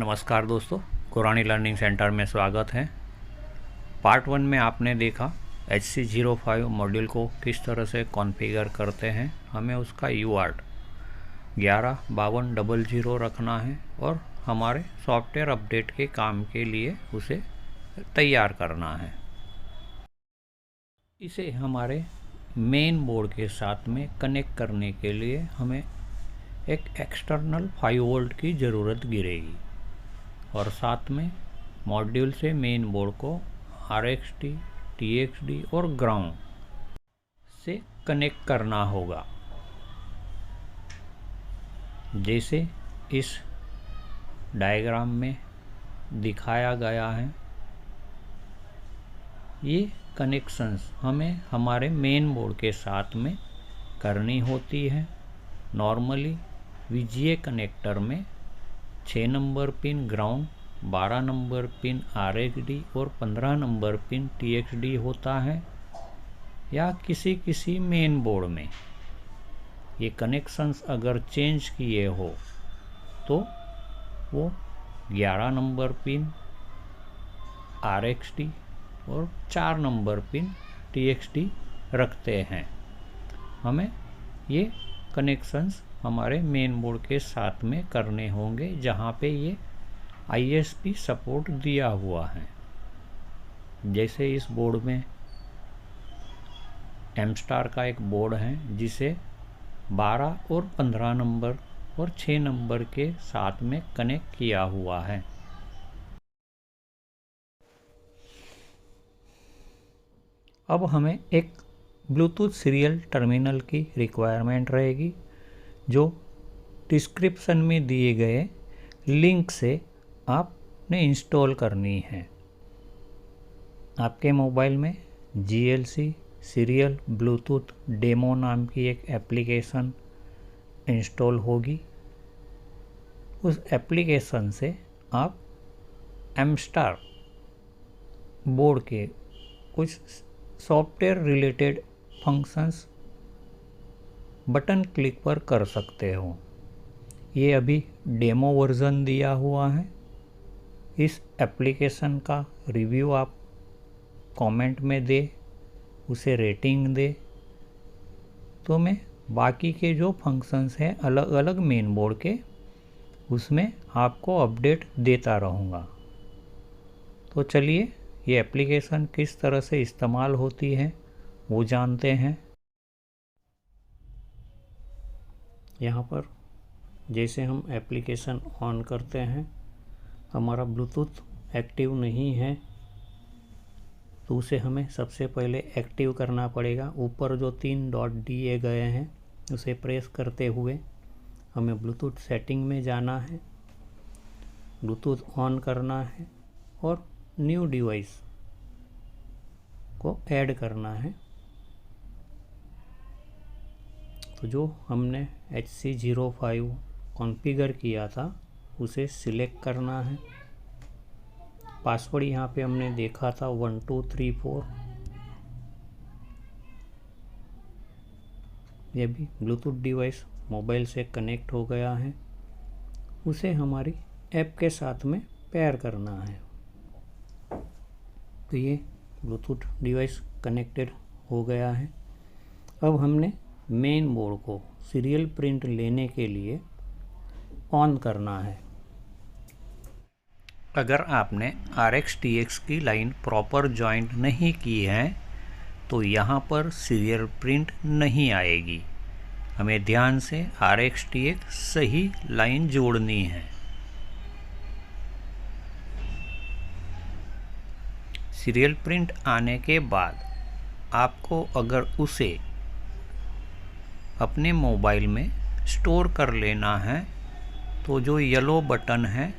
नमस्कार दोस्तों, कुरानी learning centre में स्वागत है। पार्ट 1 में आपने देखा HC05 मॉड्यूल को किस तरह से कॉन्फ़िगर करते हैं। हमें उसका UART 115200 रखना है और हमारे सॉफ्टवेयर अपडेट के काम के लिए उसे तैयार करना है। इसे हमारे मेन बोर्ड के साथ में कनेक्ट करने के लिए हमें एक एक्सटर्नल 5 वोल्ट की ज़रूरत गिरेगी और साथ में मॉड्यूल से मेन बोर्ड को RxD, TXD और ग्राउंड से कनेक्ट करना होगा। जैसे इस डायग्राम में दिखाया गया है, ये कनेक्शंस हमें हमारे मेन बोर्ड के साथ में करनी होती है। नॉर्मली VGA कनेक्टर में 6 number pin ground, 12 number pin RxD और 15 नंबर पिन TXD होता है, या किसी मेन बोर्ड में ये कनेक्शंस अगर चेंज किए हो तो वो 11 नंबर पिन RxD और 4 नंबर पिन TXD रखते हैं। हमें ये कनेक्शंस हमारे मेन बोर्ड के साथ में करने होंगे जहाँ पे ये ISP सपोर्ट दिया हुआ है। जैसे इस बोर्ड में M-Star का एक बोर्ड है जिसे 12 और 15 नंबर और 6 नंबर के साथ में कनेक्ट किया हुआ है। अब हमें एक ब्लूटूथ सीरियल टर्मिनल की रिक्वायरमेंट रहेगी, जो डिस्क्रिप्शन में दिए गए लिंक से आपने इंस्टॉल करनी है। आपके मोबाइल में GLC सीरियल ब्लूटूथ डेमो नाम की एक एप्लीकेशन इंस्टॉल होगी। उस एप्लीकेशन से आप M-Star बोर्ड के कुछ software related functions button click पर कर सकते हो। ये अभी डेमो वर्ज़न दिया हुआ है। इस एप्लीकेशन का रिव्यू आप कमेंट में दे, उसे रेटिंग दे, तो मैं बाकी के जो फंक्शंस हैं अलग अलग मेन बोर्ड के, उसमें आपको अपडेट देता रहूँगा। तो चलिए ये एप्लीकेशन किस तरह से इस्तेमाल होती है वो जानते हैं। यहाँ पर जैसे हम एप्लीकेशन ऑन करते हैं, हमारा ब्लूटूथ एक्टिव नहीं है तो उसे हमें सबसे पहले एक्टिव करना पड़ेगा। ऊपर जो 3 डॉट दिए गए हैं उसे प्रेस करते हुए हमें ब्लूटूथ सेटिंग में जाना है, ब्लूटूथ ऑन करना है और न्यू डिवाइस को ऐड करना है। तो जो हमने HC05 कॉन्फ़िगर किया था उसे सिलेक्ट करना है। पासवर्ड यहाँ पे हमने देखा था 1234। ये भी ब्लूटूथ डिवाइस मोबाइल से कनेक्ट हो गया है, उसे हमारी ऐप के साथ में पेयर करना है। तो ये ब्लूटूथ डिवाइस कनेक्टेड हो गया है। अब हमने मेन बोर्ड को सीरियल प्रिंट लेने के लिए ऑन करना है। अगर आपने RxTX की लाइन प्रॉपर जॉइंट नहीं की है तो यहाँ पर सीरियल प्रिंट नहीं आएगी। हमें ध्यान से RxTX सही लाइन जोड़नी है। सीरियल प्रिंट आने के बाद आपको अगर उसे अपने मोबाइल में स्टोर कर लेना है तो जो येलो बटन है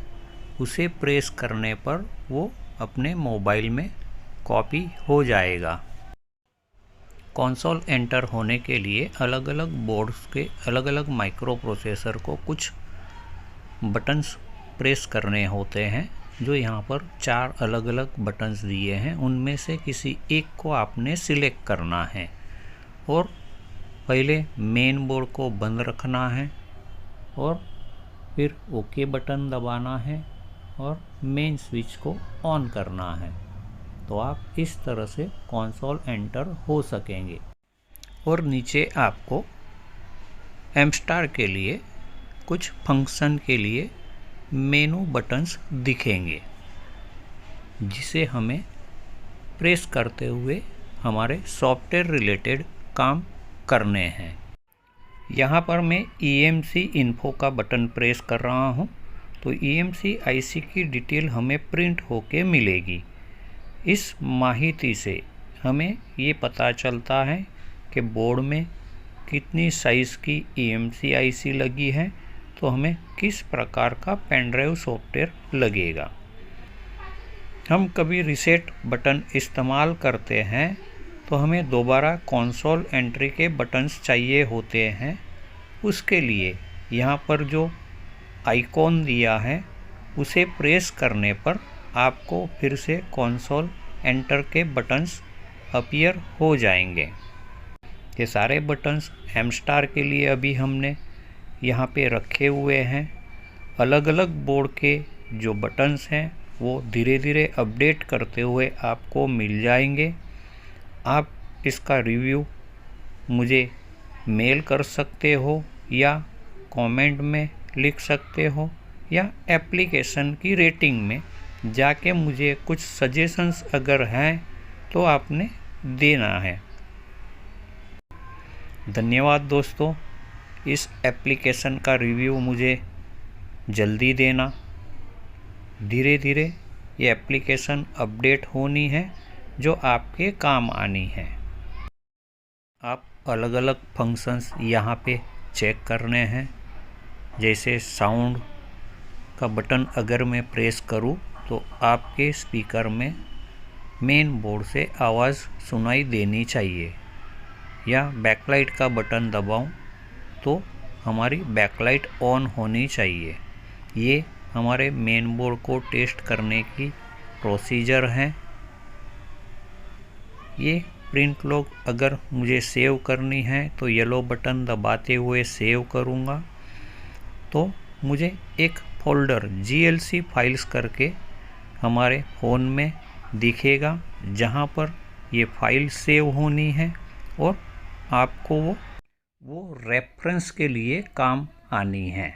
उसे प्रेस करने पर वो अपने मोबाइल में कॉपी हो जाएगा। कंसोल एंटर होने के लिए अलग अलग बोर्ड्स के अलग अलग माइक्रो प्रोसेसर को कुछ बटन्स प्रेस करने होते हैं, जो यहाँ पर 4 अलग अलग बटन्स दिए हैं। उनमें से किसी एक को आपने सिलेक्ट करना है और पहले मेन बोर्ड को बंद रखना है और फिर ओके बटन दबाना है और मेन स्विच को ऑन करना है। तो आप इस तरह से कंसोल एंटर हो सकेंगे। और नीचे आपको एमस्टार के लिए कुछ फंक्शन के लिए मेनू बटन्स दिखेंगे, जिसे हमें प्रेस करते हुए हमारे सॉफ्टवेयर रिलेटेड काम करने हैं। यहाँ पर मैं EMC इन्फो का बटन प्रेस कर रहा हूँ, तो EMC IC की डिटेल हमें प्रिंट होके मिलेगी। इस माहिती से हमें ये पता चलता है कि बोर्ड में कितनी साइज़ की EMC IC लगी है, तो हमें किस प्रकार का पेन ड्राइव सॉफ्टवेयर लगेगा। हम कभी रीसेट बटन इस्तेमाल करते हैं तो हमें दोबारा कंसोल एंट्री के बटन्स चाहिए होते हैं। उसके लिए यहाँ पर जो आइकॉन दिया है उसे प्रेस करने पर आपको फिर से कंसोल एंटर के बटन्स अपीयर हो जाएंगे। ये सारे बटन्स एमस्टार के लिए अभी हमने यहाँ पे रखे हुए हैं। अलग अलग बोर्ड के जो बटन्स हैं वो धीरे धीरे अपडेट करते हुए आपको मिल जाएंगे। आप इसका रिव्यू मुझे मेल कर सकते हो या कमेंट में लिख सकते हो या एप्लीकेशन की रेटिंग में जाके मुझे कुछ सजेशंस अगर हैं तो आपने देना है। धन्यवाद दोस्तों, इस एप्लीकेशन का रिव्यू मुझे जल्दी देना। धीरे धीरे ये एप्लीकेशन अपडेट होनी है जो आपके काम आनी है। आप अलग अलग फंक्शंस यहाँ पे चेक करने हैं। जैसे साउंड का बटन अगर मैं प्रेस करूँ तो आपके स्पीकर में मेन बोर्ड से आवाज़ सुनाई देनी चाहिए, या बैकलाइट का बटन दबाऊं तो हमारी बैकलाइट ऑन होनी चाहिए। ये हमारे मेन बोर्ड को टेस्ट करने की प्रोसीजर है। ये प्रिंट लॉग अगर मुझे सेव करनी है तो येलो बटन दबाते हुए सेव करूँगा, तो मुझे एक फोल्डर GLC फाइल्स करके हमारे फ़ोन में दिखेगा, जहाँ पर ये फाइल सेव होनी है और आपको वो रेफरेंस के लिए काम आनी है।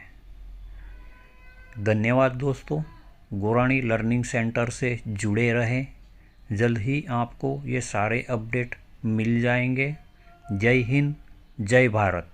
धन्यवाद दोस्तों, गोराणी लर्निंग सेंटर से जुड़े रहें। जल्द ही आपको ये सारे अपडेट मिल जाएंगे। जय हिंद, जय भारत।